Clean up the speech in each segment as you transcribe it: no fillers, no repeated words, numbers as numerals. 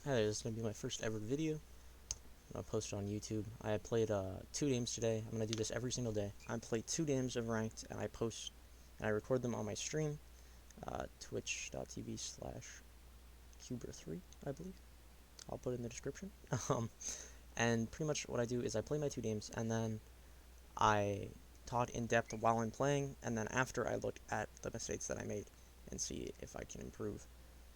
Hi there, this is going to be my first ever video. I'm going to post it on YouTube. I played 2 games today. I'm going to do this every single day. I play 2 games of ranked, and I record them on my stream, twitch.tv/Cuber3, I believe. I'll put it in the description. And pretty much what I do is I play my 2 games, and then I talk in depth while I'm playing, and then after I look at the mistakes that I made and see if I can improve.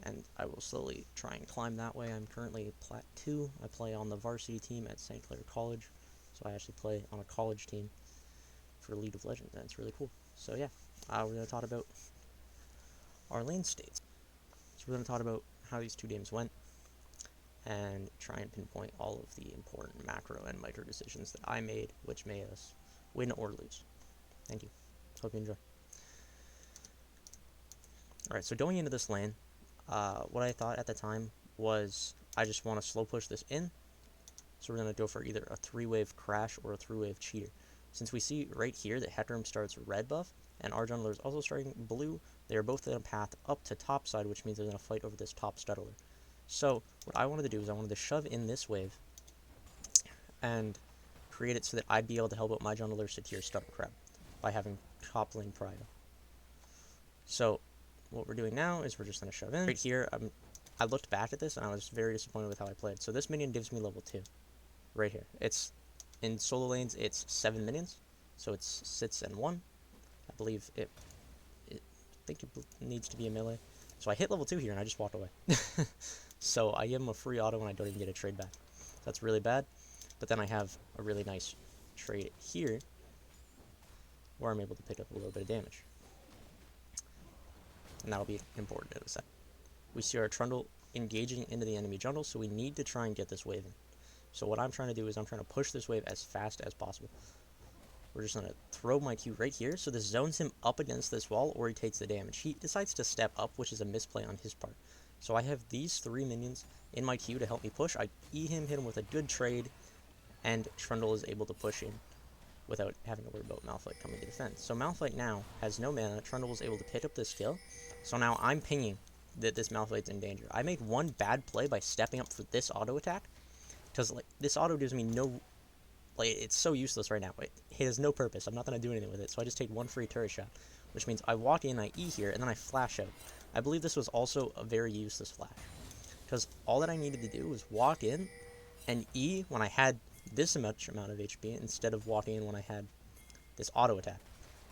And I will slowly try and climb that way. I'm currently Plat 2. I play on the varsity team at St. Clair College, so I actually play on a college team for League of Legends, and it's really cool. So yeah, we're going to talk about our lane states. So we're going to talk about how these 2 games went, and try and pinpoint all of the important macro and micro decisions that I made, which made us win or lose. Thank you. Hope you enjoy. Alright, so going into this lane, what I thought at the time was I just want to slow push this in. So we're going to go for either a 3-wave crash or a 3-wave cheater. Since we see right here that Hecarim starts red buff, and our jungler is also starting blue, they are both in a path up to top side, which means they're going to fight over this top Stuttler. So what I wanted to do is I wanted to shove in this wave and create it so that I'd be able to help out my jungler Satyr Stutter Crab by having top lane Prio. So what we're doing now is we're just going to shove in. Right here, I looked back at this and I was very disappointed with how I played. So this minion gives me level 2. Right here. It's in solo lanes, it's 7 minions. So it's sits and 1. I believe I think it needs to be a melee. So I hit level 2 here and I just walked away. So I give him a free auto and I don't even get a trade back. That's really bad. But then I have a really nice trade here where I'm able to pick up a little bit of damage. And that'll be important in a sec. We see our Trundle engaging into the enemy jungle, so we need to try and get this wave in. So what I'm trying to do is I'm trying to push this wave as fast as possible. We're just going to throw my Q right here, so this zones him up against this wall, or he takes the damage. He decides to step up, which is a misplay on his part. So I have these 3 minions in my Q to help me push. I E him, hit him with a good trade, and Trundle is able to push in without having to worry about Malphite coming to defend. So Malphite now has no mana. Trundle was able to pick up this kill. So now I'm pinging that this Malphite's in danger. I made one bad play by stepping up for this auto attack, because like this auto gives me no, like it's so useless right now. It has no purpose. I'm not gonna do anything with it. So I just take one free turret shot, which means I walk in, I E here, and then I flash out. I believe this was also a very useless flash, because all that I needed to do was walk in and E when I had this much amount of HP instead of walking in when I had this auto attack,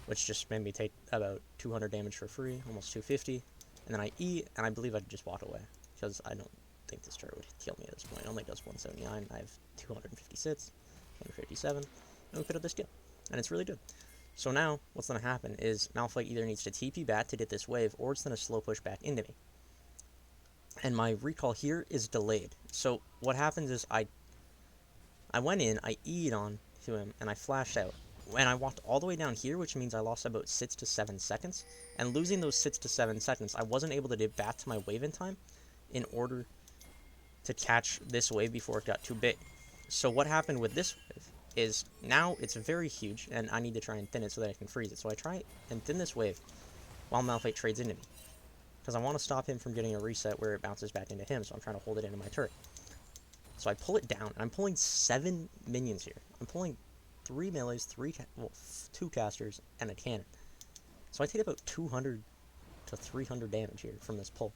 which just made me take about 200 damage for free, almost 250, and then I E, and I believe I could just walk away, because I don't think this turret would kill me at this point. It only does 179, I have 256, 257, and we put up this kill, and it's really good. So now, what's going to happen is Malphite either needs to TP back to get this wave, or it's going to slow push back into me. And my recall here is delayed. So what happens is I went in, I E'd on to him, and I flashed out. And I walked all the way down here, which means I lost about 6 to 7 seconds. And losing those 6 to 7 seconds, I wasn't able to get back to my wave in time in order to catch this wave before it got too big. So what happened with this wave is now it's very huge, and I need to try and thin it so that I can freeze it. So I try and thin this wave while Malphite trades into me, because I want to stop him from getting a reset where it bounces back into him, so I'm trying to hold it into my turret. So I pull it down, and I'm pulling 7 minions here. I'm pulling 3 melees, 2 casters, and a cannon. So I take about 200 to 300 damage here from this pull.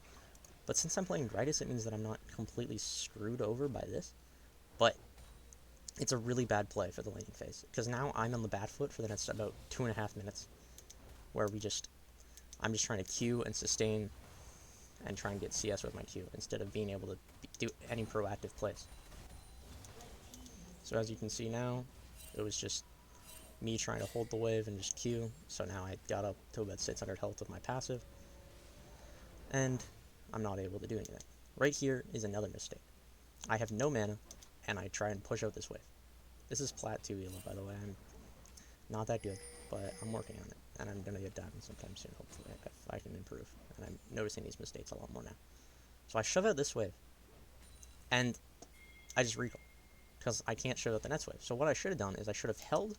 But since I'm playing Gritus, it means that I'm not completely screwed over by this. But it's a really bad play for the laning phase, because now I'm on the bad foot for the next about 2.5 minutes, where I'm just trying to Q and sustain and try and get CS with my Q, instead of being able to do any proactive plays. So as you can see now, it was just me trying to hold the wave and just Q. So now I got up to about 600 health with my passive, and I'm not able to do anything. Right here is another mistake. I have no mana, and I try and push out this wave. This is Plat 2 elo, by the way. I'm not that good, but I'm working on it, and I'm gonna get diamond sometime soon, hopefully, if I can improve. And I'm noticing these mistakes a lot more now. So I shove out this wave, and I just recall, because I can't shove out the next wave. So what I should have done is I should have held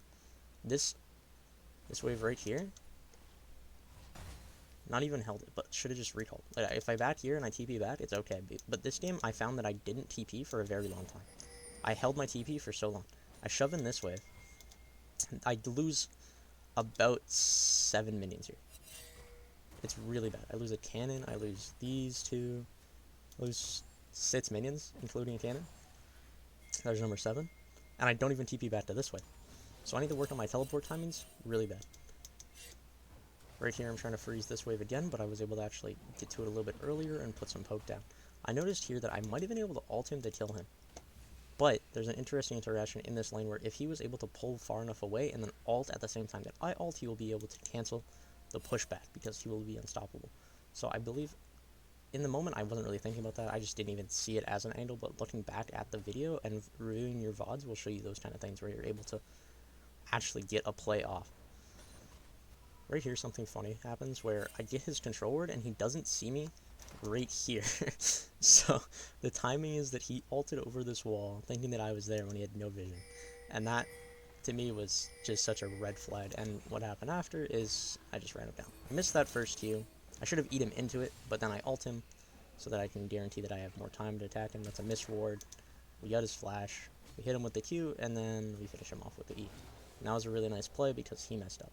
this wave right here, Not even held it, but should have just recalled. Like, if I back here and I TP back, it's okay. But this game, I found that I didn't TP for a very long time. I held my TP for so long. I shove in this wave. I lose about 7 minions here. It's really bad. I lose a cannon. I lose these two. I lose 6 minions, including a cannon. There's number 7. And I don't even TP back to this way. So I need to work on my teleport timings really bad. Right here, I'm trying to freeze this wave again, but I was able to actually get to it a little bit earlier and put some poke down. I noticed here that I might have been able to ult him to kill him. But there's an interesting interaction in this lane where if he was able to pull far enough away and then ult at the same time that I ult, he will be able to cancel the pushback because he will be unstoppable. So I believe in the moment I wasn't really thinking about that. I just didn't even see it as an angle, but looking back at the video and reviewing your VODs will show you those kind of things where you're able to actually get a play off. Right here, something funny happens where I get his control word and he doesn't see me right here. So the timing is that he ulted over this wall thinking that I was there when he had no vision. And that, to me, was just such a red flag. And what happened after is I just ran him down. I missed that first Q. I should have eat him into it, but then I ult him so that I can guarantee that I have more time to attack him. That's a missed ward. We got his flash. We hit him with the Q, and then we finish him off with the E. And that was a really nice play because he messed up.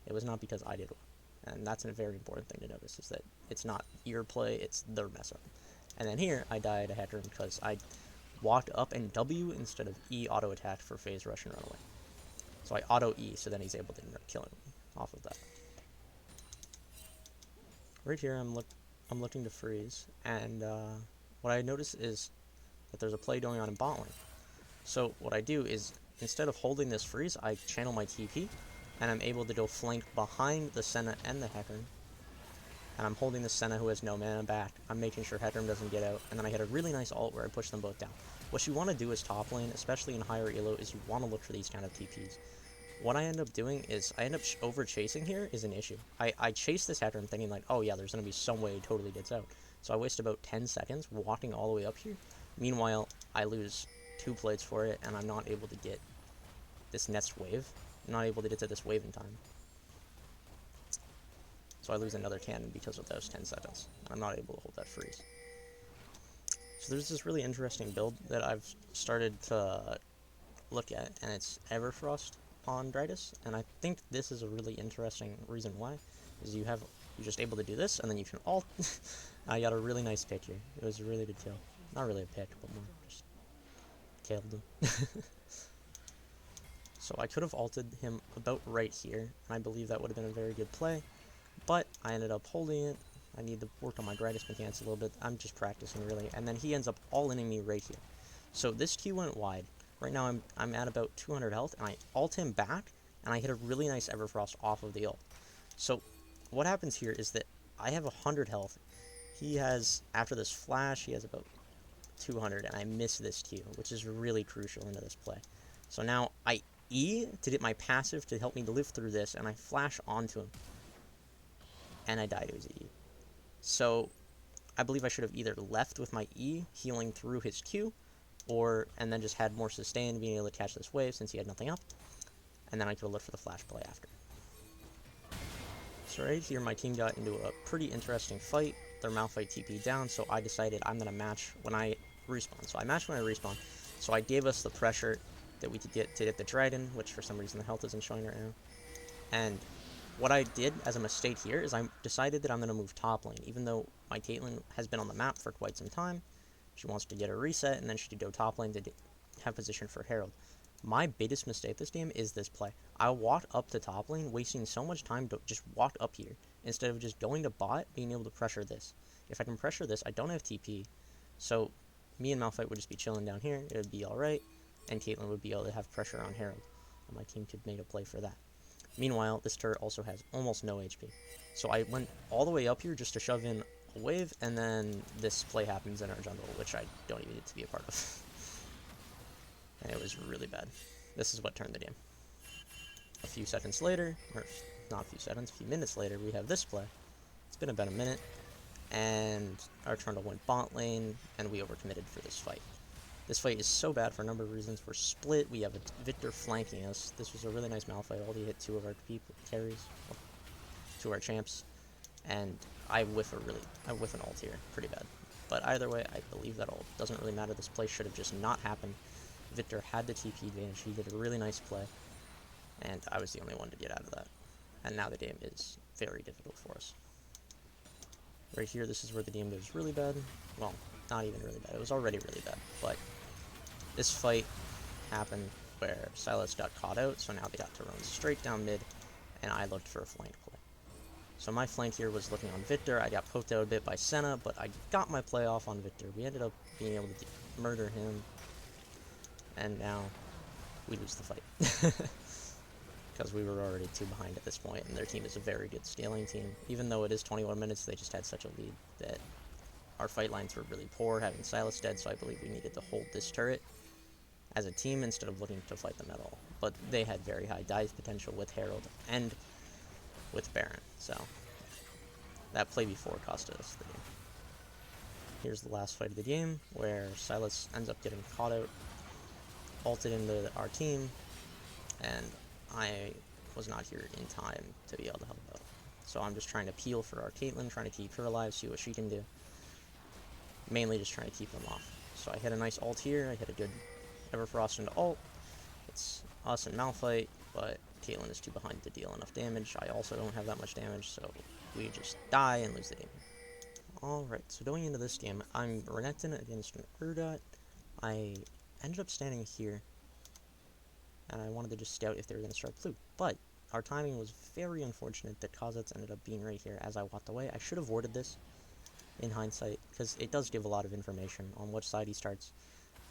It was not because I did well. And that's a very important thing to notice, is that it's not your play, it's their mess up. And then here, I died a header because I walked up and W instead of E auto attacked for phase rush and run away. So I auto E, so then he's able to kill him off of that. Right here, I'm looking to freeze, and what I notice is that there's a play going on in bot lane. So what I do is, instead of holding this freeze, I channel my TP, and I'm able to go flank behind the Senna and the Hecarim. And I'm holding the Senna who has no mana back. I'm making sure Hecarim doesn't get out, and then I hit a really nice ult where I push them both down. What you want to do as top lane, especially in higher elo, is you want to look for these kind of TPs. What I end up doing is, I end up over-chasing here is an issue. I chase this Hecarim thinking like, oh yeah, there's going to be some way he totally gets out. So I waste about 10 seconds walking all the way up here. Meanwhile, I lose 2 plates for it, and I'm not able to get this next wave. I'm not able to get to this wave in time. So I lose another cannon because of those 10 seconds. I'm not able to hold that freeze. So there's this really interesting build that I've started to look at, and it's Everfrost on Drydas. And I think this is a really interesting reason why, is you're just able to do this, and then you can ult. I got a really nice pick here. It was a really good kill. Not really a pick, but more just killed him. So I could have ulted him about right here, and I believe that would have been a very good play, but I ended up holding it. I need to work on my Drydas mechanics a little bit. I'm just practicing, really, and then he ends up all-inning me right here. So this Q went wide. Right now I'm at about 200 health, and I ult him back, and I hit a really nice Everfrost off of the ult. So what happens here is that I have 100 health. He has, after this flash, he has about 200, and I miss this Q, which is really crucial into this play. So now I E to get my passive to help me live through this, and I flash onto him. And I die to his E. So I believe I should have either left with my E, healing through his Q, and then just had more sustain, being able to catch this wave since he had nothing up. And then I could have looked for the flash play after. So right here, my team got into a pretty interesting fight. Their Malphite TP down, so I decided I'm going to match when I respawn. So I matched when I respawn. So I gave us the pressure that we could get to hit the dragon, which for some reason the health isn't showing right now. And what I did as a mistake here is I decided that I'm going to move top lane, even though my Caitlyn has been on the map for quite some time. She wants to get a reset, and then she could go top lane to have position for Herald. My biggest mistake this game is this play. I walked up to top lane, wasting so much time to just walk up here, instead of just going to bot, being able to pressure this. If I can pressure this, I don't have TP, so me and Malphite would just be chilling down here, it would be alright, and Caitlyn would be able to have pressure on Herald, and my team could make a play for that. Meanwhile, this turret also has almost no HP. So I went all the way up here just to shove in a wave, and then this play happens in our jungle, which I don't even need to be a part of. And it was really bad. This is what turned the game. A few seconds later, or not a few seconds, a few minutes later, we have this play. It's been about a minute, and our Trundle went bot lane, and we overcommitted for this fight. This fight is so bad for a number of reasons. We're split, we have a Victor flanking us. This was a really nice Malphite, all he hit 2 of our carries, well, 2 of our champs. and I whiff an ult here pretty bad. But either way, I believe that ult doesn't really matter. This play should have just not happened. Victor had the TP advantage. He did a really nice play, and I was the only one to get out of that. And now the game is very difficult for us. Right here, this is where the game goes really bad. Well, not even really bad. It was already really bad, but this fight happened where Silas got caught out, so now they got to run straight down mid, and I looked for a flank play. So my flank here was looking on Victor. I got poked out a bit by Senna, but I got my play off on Victor. We ended up being able to murder him, and now we lose the fight. Because we were already 2 behind at this point, and their team is a very good scaling team. Even though it is 21 minutes, they just had such a lead that our fight lines were really poor, having Silas dead, so I believe we needed to hold this turret as a team instead of looking to fight them at all. But they had very high dive potential with Herald and with Baron, so that play before costed us the game. Here's the last fight of the game, where Silas ends up getting caught out, ulted into our team, and I was not here in time to be able to help out. So I'm just trying to peel for our Caitlyn, trying to keep her alive, see what she can do. Mainly just trying to keep them off. So I hit a nice ult here, I hit a good Everfrost into ult. It's us and Malphite, but Caitlyn is too behind to deal enough damage. I also don't have that much damage, so we just die and lose the game. Alright, so going into this game, I'm Renekton against an Urgot. I ended up standing here, and I wanted to just scout if they were going to start blue. But our timing was very unfortunate that Kha'Zix ended up being right here as I walked away. I should have warded this in hindsight, because it does give a lot of information on which side he starts.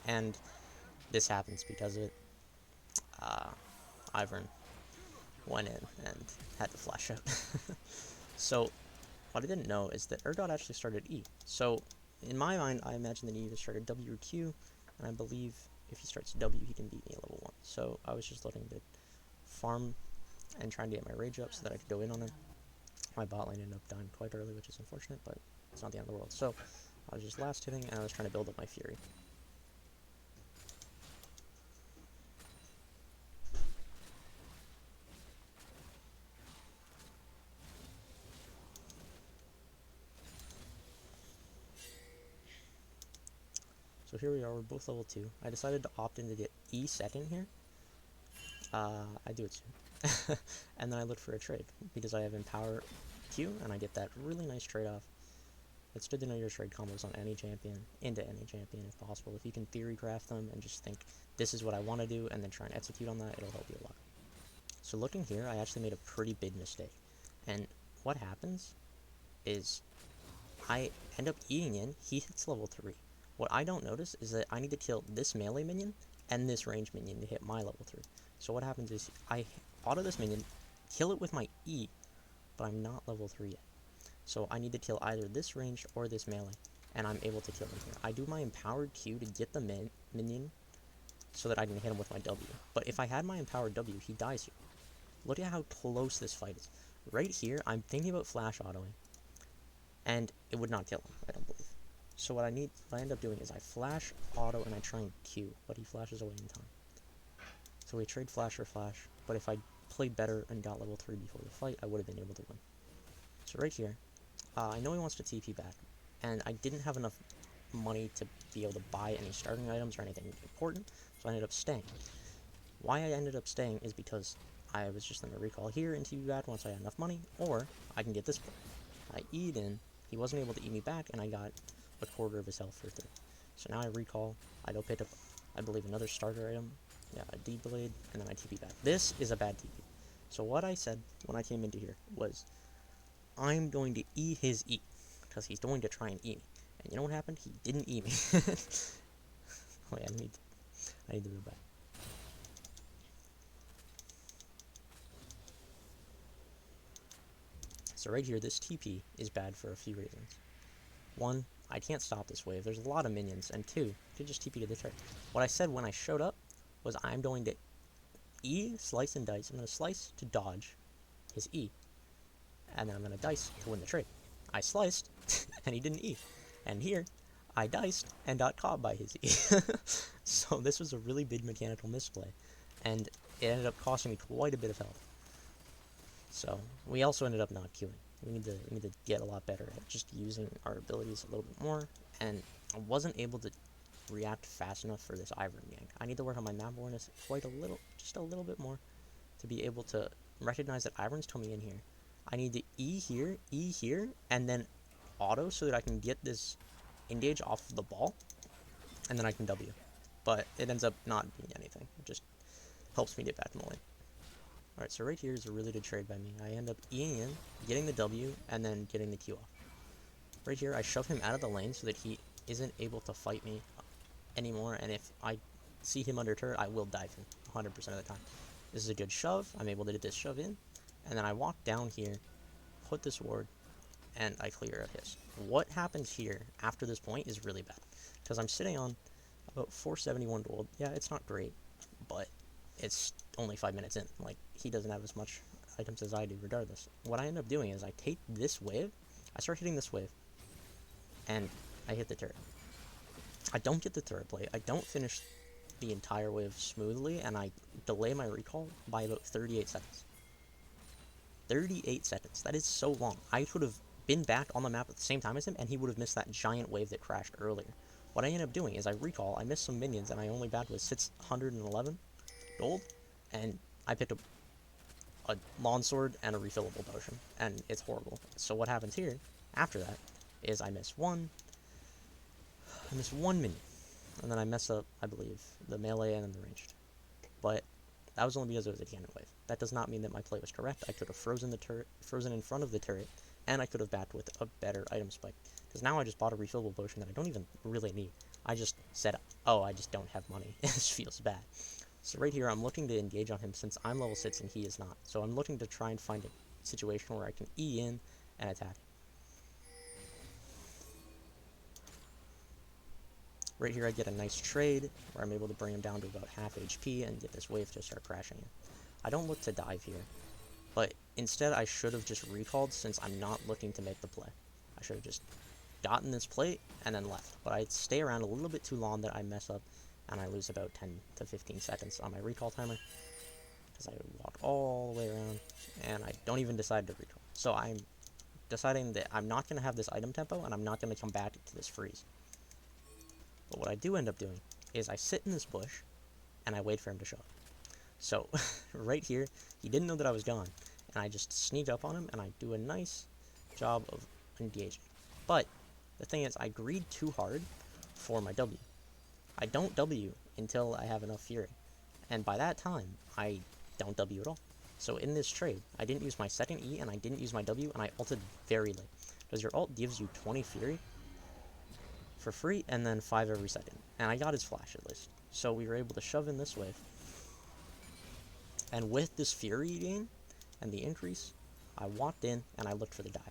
And this happens because of it. Ivern went in and had to flash out. So, what I didn't know is that Urgot actually started E. So, in my mind, I imagine that he either started W or Q, and I believe if he starts W, he can beat me at level 1. So, I was just looking to farm and trying to get my rage up so that I could go in on him. My bot lane ended up dying quite early, which is unfortunate, but it's not the end of the world. So, I was just last hitting, and I was trying to build up my Fury. So here we are, we're both level 2. I decided to opt in to get E second here. I do it soon. And then I look for a trade, because I have Empower Q, and I get that really nice trade-off. It's good to know your trade combos on any champion, into any champion if possible. If you can theory craft them and just think, this is what I want to do, and then try and execute on that, it'll help you a lot. So looking here, I actually made a pretty big mistake. And what happens is, I end up Eing in, he hits level 3. What I don't notice is that I need to kill this melee minion and this range minion to hit my level 3. So what happens is, I auto this minion, kill it with my E, but I'm not level 3 yet. So I need to kill either this range or this melee, and I'm able to kill him here. I do my empowered Q to get the minion so that I can hit him with my W. But if I had my empowered W, he dies here. Look at how close this fight is. Right here, I'm thinking about flash autoing, and it would not kill him, I don't believe. So what I end up doing is I flash auto and I try and Q, but he flashes away in time. So we trade flash for flash, but if I played better and got level 3 before the fight, I would have been able to win. So right here, I know he wants to TP back, and I didn't have enough money to be able to buy any starting items or anything important, so I ended up staying. Why I ended up staying is because I was just going to recall here and TP back once I had enough money, or I can get this play. I E'd in, he wasn't able to E me back, and I got a quarter of his health for 3. So now I recall, I go pick up, I believe, another starter item, yeah, a D-Blade, and then I TP back. This is a bad TP. So what I said when I came into here was, I'm going to E his E, because he's going to try and E me. And you know what happened? He didn't E me. Oh yeah, I need to move back. So right here, this TP is bad for a few reasons. 1, I can't stop this wave. There's a lot of minions. And 2, you could just TP to the turret. What I said when I showed up was I'm going to E, slice and dice. I'm going to slice to dodge his E. And then I'm going to dice to win the trade. I sliced, and he didn't E. And here, I diced and got caught by his E. So this was a really big mechanical misplay. And it ended up costing me quite a bit of health. So we also ended up not queuing. We need to get a lot better at just using our abilities a little bit more. And I wasn't able to react fast enough for this Ivern gank. I need to work on my map awareness just a little bit more, to be able to recognize that Ivern's coming in here. I need to E here, and then auto so that I can get this engage off of the ball, and then I can W. But it ends up not being anything. It just helps me get back to the lane. Alright, so right here is a really good trade by me. I end up Eing in, getting the W, and then getting the Q off. Right here, I shove him out of the lane so that he isn't able to fight me anymore, and if I see him under turret, I will dive him 100% of the time. This is a good shove. I'm able to get this shove in, and then I walk down here, put this ward, and I clear a hiss. What happens here after this point is really bad, because I'm sitting on about 471 gold. Yeah, it's not great, but it's only 5 minutes in. Like, he doesn't have as much items as I do regardless. What I end up doing is I take this wave, I start hitting this wave, and I hit the turret. I don't get the turret play, I don't finish the entire wave smoothly, and I delay my recall by about 38 seconds. 38 seconds, that is so long. I could have been back on the map at the same time as him, and he would have missed that giant wave that crashed earlier. What I end up doing is I recall, I missed some minions, and I only backed with 611 gold, and I picked up a lawn sword and a refillable potion, and it's horrible. So what happens here, after that, is I miss one minion, and then I mess up, I believe, the melee and then the ranged. But that was only because it was a cannon wave. That does not mean that my play was correct. I could have frozen the turret, frozen in front of the turret, and I could have backed with a better item spike. Because now I just bought a refillable potion that I don't even really need. I just said, oh, I just don't have money. This feels bad. So right here, I'm looking to engage on him since I'm level 6 and he is not. So I'm looking to try and find a situation where I can E in and attack. Right here, I get a nice trade where I'm able to bring him down to about half HP and get this wave to start crashing in. I don't look to dive here, but instead I should have just recalled since I'm not looking to make the play. I should have just gotten this plate and then left, but I stay around a little bit too long that I mess up and I lose about 10 to 15 seconds on my recall timer because I walk all the way around and I don't even decide to recall. So I'm deciding that I'm not going to have this item tempo and I'm not going to come back to this freeze. But what I do end up doing is I sit in this bush and I wait for him to show up. So right here, he didn't know that I was gone, and I just sneak up on him and I do a nice job of engaging. But the thing is, I greed too hard for my W. I don't W until I have enough fury, and by that time, I don't W at all. So in this trade, I didn't use my second E and I didn't use my W, and I ulted very late. Because your ult gives you 20 fury for free, and then 5 every second. And I got his flash at least. So we were able to shove in this wave. And with this fury gain and the increase, I walked in and I looked for the dive.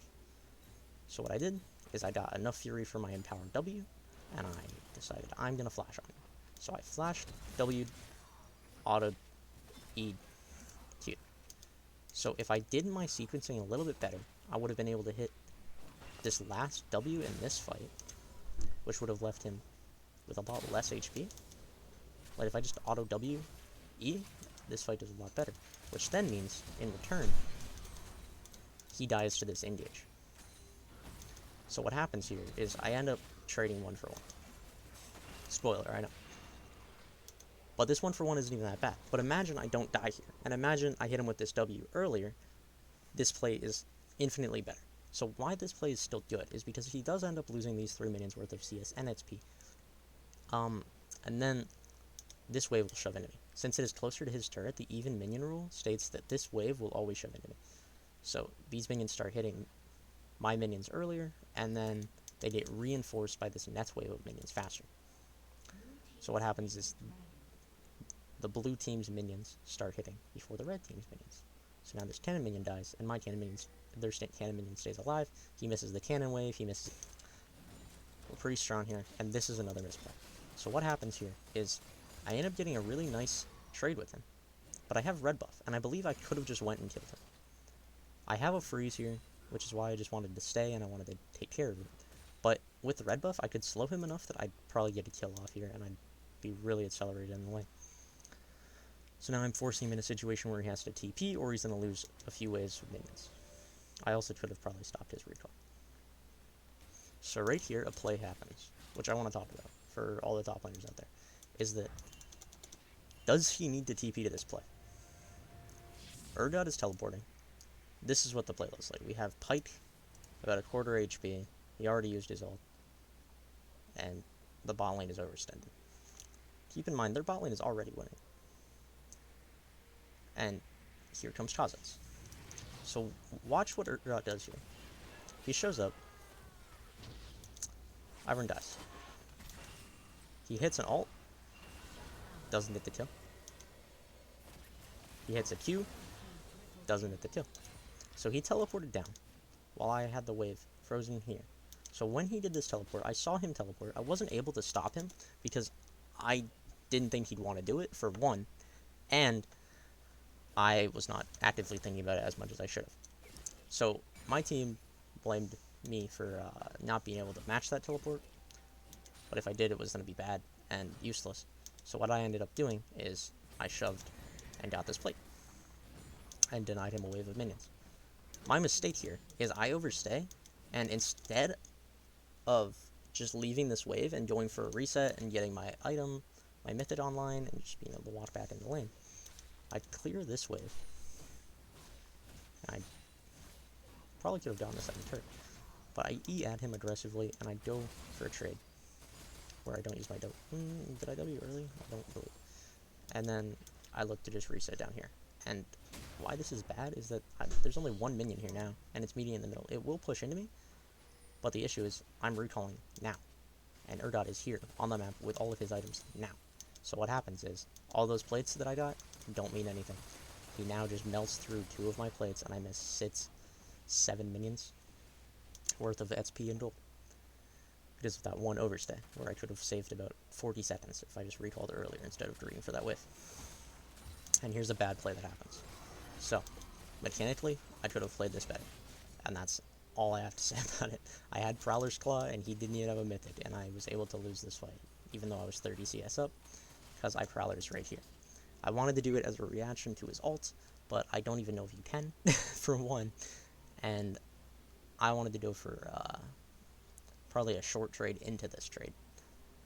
So what I did is I got enough fury for my empowered W, and I decided I'm going to flash on him. So I flashed, W'd, auto, E'd, Q'd. So if I did my sequencing a little bit better, I would have been able to hit this last W in this fight, which would have left him with a lot less HP. But if I just auto W, E, this fight does a lot better. Which then means, in return, he dies to this engage. So what happens here is I end up trading 1 for 1. Spoiler, I know. But this 1 for 1 isn't even that bad. But imagine I don't die here, and imagine I hit him with this W earlier. This play is infinitely better. So why this play is still good is because he does end up losing these 3 minions worth of CS and XP. And then this wave will shove into me. Since it is closer to his turret, the even minion rule states that this wave will always shove into me. So these minions start hitting my minions earlier, and then they get reinforced by this next wave of minions faster. So what happens is the blue team's minions start hitting before the red team's minions. So now this cannon minion dies, and my cannon minions, their cannon minion stays alive. He misses the cannon wave, he misses it. We're pretty strong here, and this is another misplay. So what happens here is I end up getting a really nice trade with him, but I have red buff, and I believe I could have just went and killed him. I have a freeze here, which is why I just wanted to stay and I wanted to take care of it. But with the red buff, I could slow him enough that I'd probably get a kill off here, and I'd be really accelerated in the lane. So now I'm forcing him in a situation where he has to TP, or he's going to lose a few waves of minions. I also could have probably stopped his recall. So right here, a play happens, which I want to talk about for all the top laners out there, is that does he need to TP to this play? Urgot is teleporting. This is what the play looks like. We have Pike, about a quarter HP. He already used his ult. And the bot lane is overextended. Keep in mind, their bot lane is already winning. And here comes Kha'Zix. So watch what Urgot does here. He shows up. Ivern dies. He hits an ult. Doesn't get the kill. He hits a Q. Doesn't get the kill. So he teleported down while I had the wave frozen here. So when he did this teleport, I saw him teleport. I wasn't able to stop him because I didn't think he'd want to do it, for one, and I was not actively thinking about it as much as I should have. So my team blamed me for not being able to match that teleport, but if I did, it was going to be bad and useless. So what I ended up doing is I shoved and got this plate and denied him a wave of minions. My mistake here is I overstay, and instead of just leaving this wave and going for a reset and getting my item, my mythic online, and just being able to walk back in the lane, I clear this wave. I probably could have done this at the turret, but I E at him aggressively, and I go for a trade where I don't use my W. Did I W early? I don't believe. And then I look to just reset down here. And why this is bad is that there's only one minion here now, and it's meeting in the middle. It will push into me, but the issue is I'm recalling now, and Urgot is here on the map with all of his items now. So what happens is all those plates that I got don't mean anything. He now just melts through 2 of my plates, and I miss 7 minions worth of XP and gold because of that one overstay, where I could have saved about 40 seconds if I just recalled earlier instead of greeting for that whiff. And here's a bad play that happens. So, mechanically, I could have played this better, and that's all I have to say about it. I had Prowler's Claw, and he didn't even have a mythic, and I was able to lose this fight, even though I was 30 CS up, because I Prowler's right here. I wanted to do it as a reaction to his ult, but I don't even know if you can, for one, and I wanted to go for probably a short trade into this trade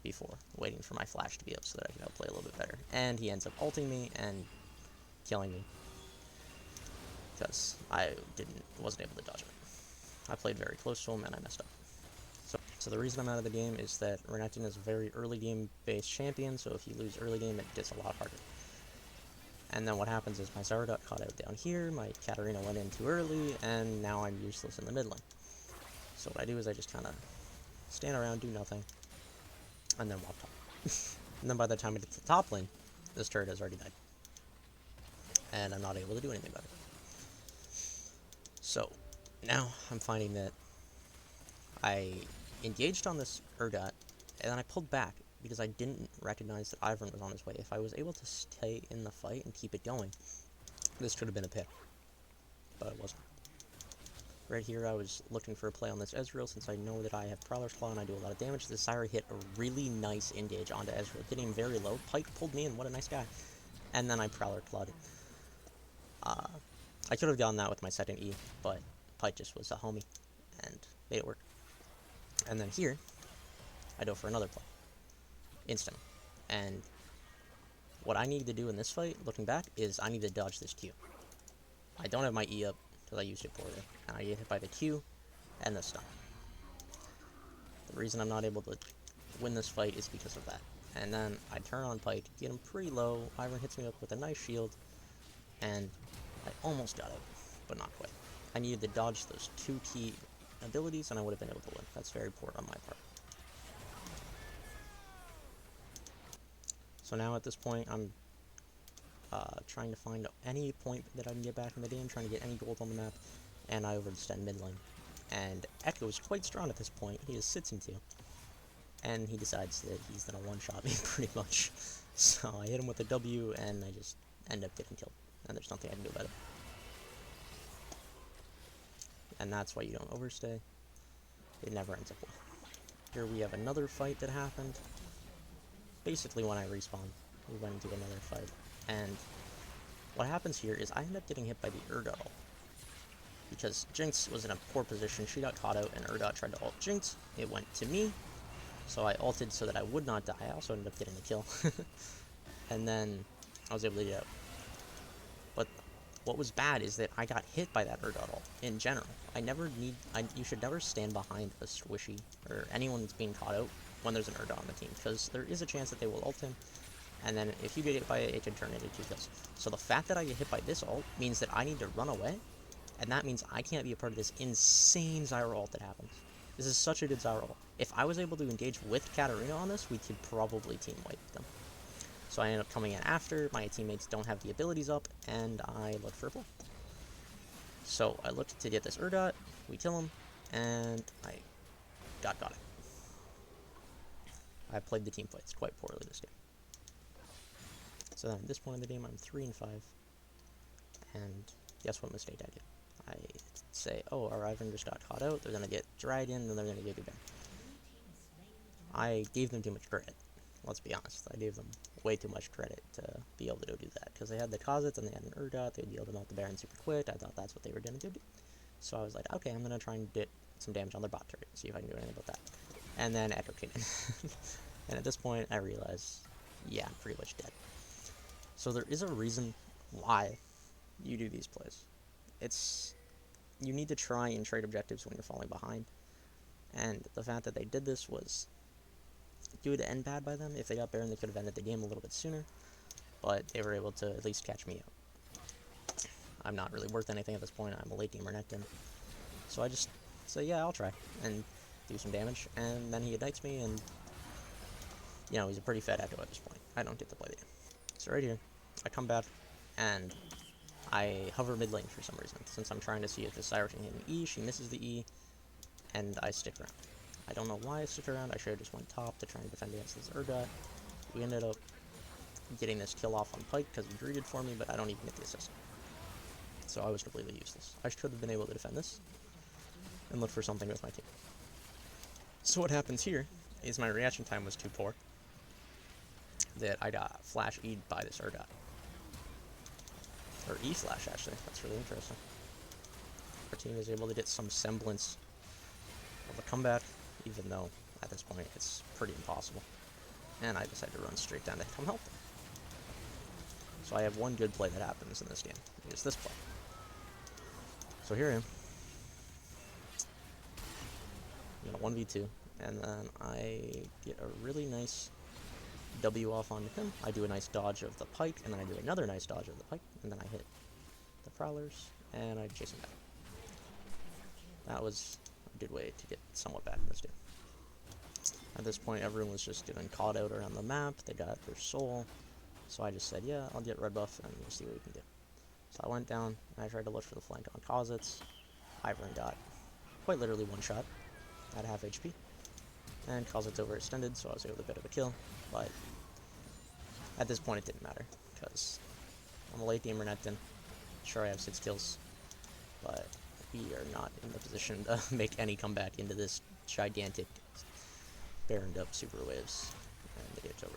before waiting for my flash to be up so that I can outplay a little bit better. And he ends up ulting me and killing me because I wasn't able to dodge it. I played very close to him and I messed up. So the reason I'm out of the game is that Renekton is a very early game based champion, so if you lose early game it gets a lot harder. And then what happens is my Zarya got caught out down here, my Katarina went in too early, and now I'm useless in the mid lane. So what I do is I just kind of stand around, do nothing, and then walk top. And then by the time I get to the top lane, this turret has already died. And I'm not able to do anything about it. So, now I'm finding that I engaged on this Urgot, and then I pulled back because I didn't recognize that Ivern was on his way. If I was able to stay in the fight and keep it going, this could have been a pick. But it wasn't. Right here, I was looking for a play on this Ezreal, since I know that I have Prowler's Claw and I do a lot of damage. The Zyra hit a really nice engage onto Ezreal, getting him very low. Pike pulled me in, what a nice guy. And then I Prowler Clawed. I could have done that with my second E, but Pike just was a homie, and made it work. And then here, I go for another play. Instant. And what I needed to do in this fight, looking back, is I need to dodge this Q. I don't have my E up, because I used it poorly, and I get hit by the Q and the stun. The reason I'm not able to win this fight is because of that. And then I turn on Pike, get him pretty low, Ivern hits me up with a nice shield, and I almost got it, but not quite. I needed to dodge those 2 key abilities, and I would have been able to win. That's very poor on my part. So now at this point, I'm trying to find any point that I can get back in the game, trying to get any gold on the map, and I overextend mid lane. And Echo is quite strong at this point. He is sits into, and he decides that he's gonna one-shot me pretty much. So I hit him with a W, and I just end up getting killed, and there's nothing I can do about it. And that's why you don't overstay. It never ends up well. Here we have another fight that happened. Basically, when I respawned, we went into another fight. And what happens here is I end up getting hit by the Urgot ult. because Jinx was in a poor position. She got caught out, and Urdot tried to ult Jinx. It went to me, so I ulted so that I would not die. I also ended up getting the kill. And then I was able to get out. But what was bad is that I got hit by that Urdot ult in general. You should never stand behind a squishy or anyone that's being caught out when there's an Urdot on the team, because there is a chance that they will ult him, and then if you get hit by it, it can turn into 2 kills. So the fact that I get hit by this ult means that I need to run away, and that means I can't be a part of this insane Zyra ult that happens. This is such a good Zyra ult. If I was able to engage with Katarina on this, we could probably team wipe them. So I end up coming in after, my teammates don't have the abilities up, and I look for a play. So I looked to get this Urdot, we kill him, and I got it. I played the team fights quite poorly this game. So then at this point in the game, I'm 3-5, and guess what mistake I did? I say, oh, our Riven just got caught out, they're gonna get Dragon, and they're gonna get Gaben. I gave them too much credit. Let's be honest, I gave them way too much credit to be able to go do that, because they had the Kha'Zix and they had an Urdot, they'd be able to melt the Baron super quick. I thought that's what they were going to do. So I was like, okay, I'm going to try and get some damage on their bot turret, see if I can do anything about that. And then Echo came in. And at this point, I realized, yeah, I'm pretty much dead. So there is a reason why you do these plays. You need to try and trade objectives when you're falling behind. And the fact that they did this was good and bad by them. If they got Baron, they could have ended the game a little bit sooner, but they were able to at least catch me out. I'm not really worth anything at this point. I'm a late gamer Nectin. So I just say, yeah, I'll try, and do some damage, and then he ignites me, and, you know, he's a pretty fat Echo at this point. I don't get to play the game. So right here, I come back, and I hover mid lane for some reason. Since I'm trying to see if this Zyra can hit an E, she misses the E, and I stick around. I don't know why I stuck around. I should have just went top to try and defend against this Urdot. We ended up getting this kill off on Pyke because he greeted for me, but I don't even get the assist. So I was completely useless. I should have been able to defend this and look for something with my team. So what happens here is my reaction time was too poor that I got flash E'd by this Urdot. Or E-flash, actually. That's really interesting. Our team is able to get some semblance of a comeback, even though at this point it's pretty impossible. And I decided to run straight down to come help them. So I have one good play that happens in this game. It's this play. So here I am. I'm in a 1v2, and then I get a really nice W off onto him. I do a nice dodge of the Pyke, and then I do another nice dodge of the Pyke, and then I hit the Prowlers, and I chase him back. That was a good way to get somewhat back in this game. At this point, everyone was just getting caught out around the map. They got their soul. So I just said, yeah, I'll get red buff, and we'll see what we can do. So I went down, and I tried to look for the flank on Kha'Zix. Ivern got quite literally one shot at half HP. And Kha'Zix overextended, so I was able to get a bit of a kill. But at this point, it didn't matter, because I'm a late gamer Nectin. Sure, I have 6 kills, but we are not in the position to make any comeback into this gigantic Baroned up super waves, and the game's over.